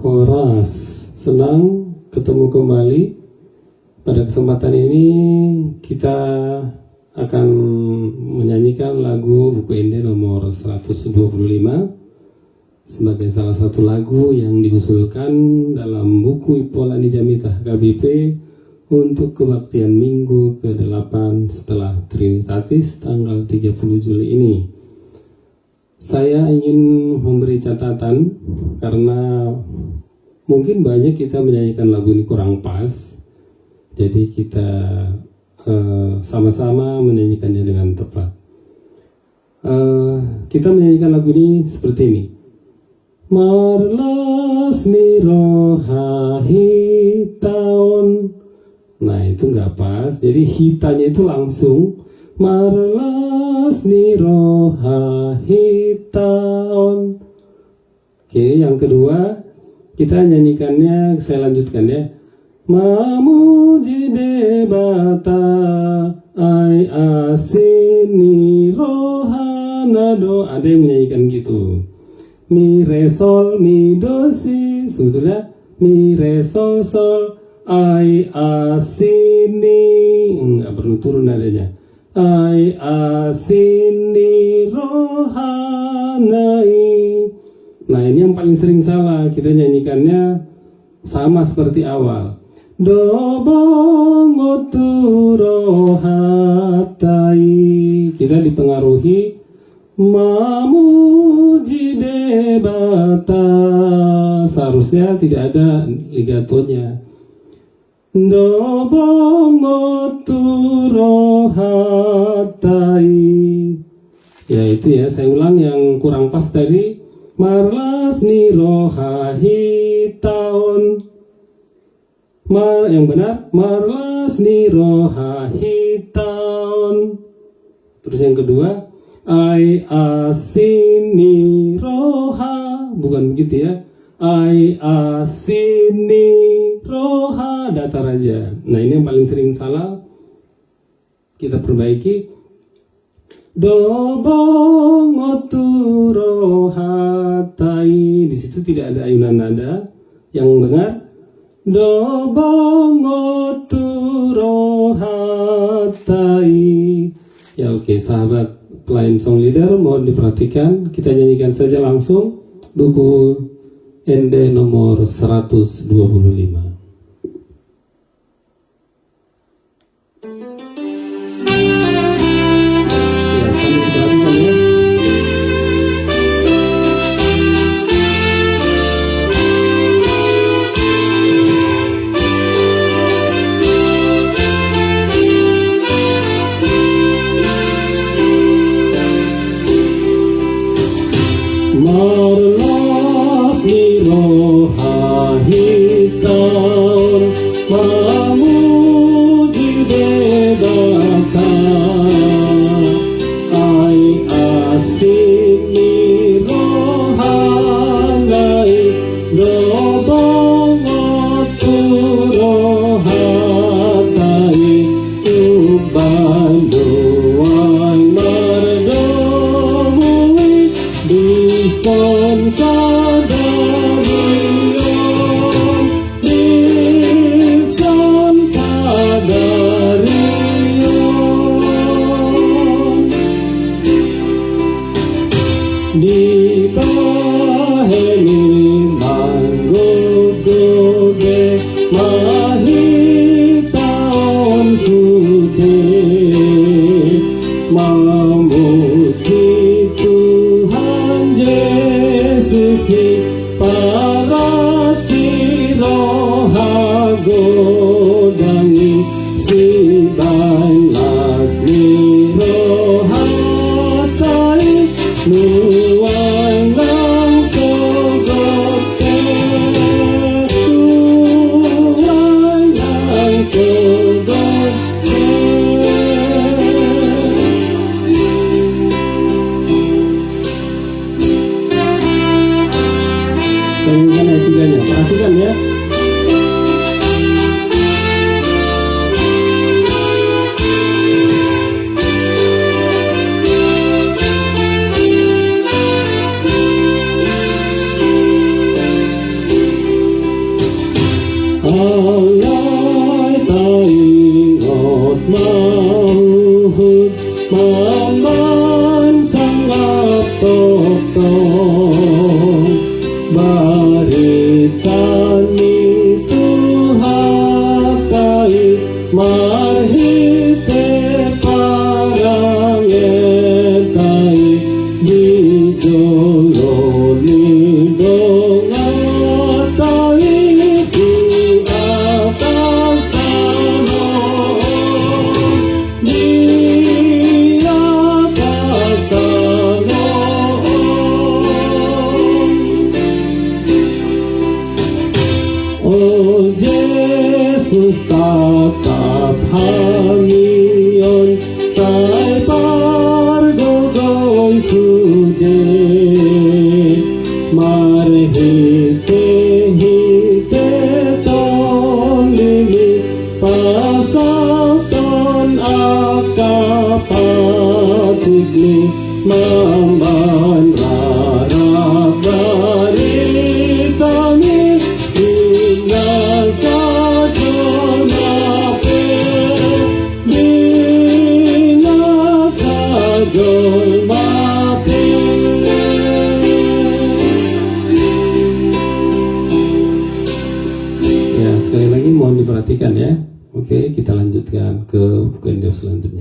Horas, senang ketemu kembali. Pada kesempatan ini kita akan menyanyikan lagu Buku Ende nomor 125 sebagai salah satu lagu yang diusulkan dalam buku Ipolani Jamitah KBP untuk kebaktian Minggu ke-8 setelah Trinitatis tanggal 30 Juli ini. Saya ingin memberi catatan karena mungkin banyak kita menyanyikan lagu ini kurang pas. Jadi kita sama-sama menyanyikannya dengan tepat. Kita menyanyikan lagu ini seperti ini. Marlas miroha hitaon. Nah itu nggak pas. Jadi hitanya itu langsung marlas miroha hitaon. Oke, yang kedua kita nyanyikannya, saya lanjutkan ya. Mamuji debata ai asini rohanado. Ada yang menyanyikan gitu. Mi re sol mi do si. Sebetulnya mi re sol sol ai asini. Enggak perlu turun adanya. Ai asini rohanai. Nah ini yang paling sering salah. Kita nyanyikannya sama seperti awal. Do bongoturo hatai. Kita dipengaruhi mamuji debata. Seharusnya tidak ada ligatonya. Do bongoturo hatai. Ya itu ya, saya ulang yang kurang pas tadi. Marlas niroha hitaon. Yang benar marlas niroha hitaon. Terus yang kedua ai asini roha. Bukan begitu ya. Ai asini roha, datar aja. Nah ini yang paling sering salah. Kita perbaiki. Do bongoturo hatai. Di situ tidak ada ayunan nada. Yang benar do bongoturo hatai. Ya oke, sahabat pelayan song leader, mohon diperhatikan. Kita nyanyikan saja langsung buku Ende nomor 125. Marlas niroha hitaon mamuji debata ai asini rohanai do bongoturo hatai ubanduan mardomui Son sadarion, son sadarion. Di baheni manggodoge mahitaon suke mamuti Tuhan Yesus di para sirohagodani si balas nirohatai nuangang sogote nuangang sogote. Perhatikan ya. barisan itu hakai mahite parang etai di joloni dongatai di atas tanah di atas tanah. Oh Yesus tatap hangion sai pargogoy sude marhite hite ton lili pasauton akapatikni mamban rarap baritani Ya, sekali lagi mohon diperhatikan ya. Oke, kita lanjutkan.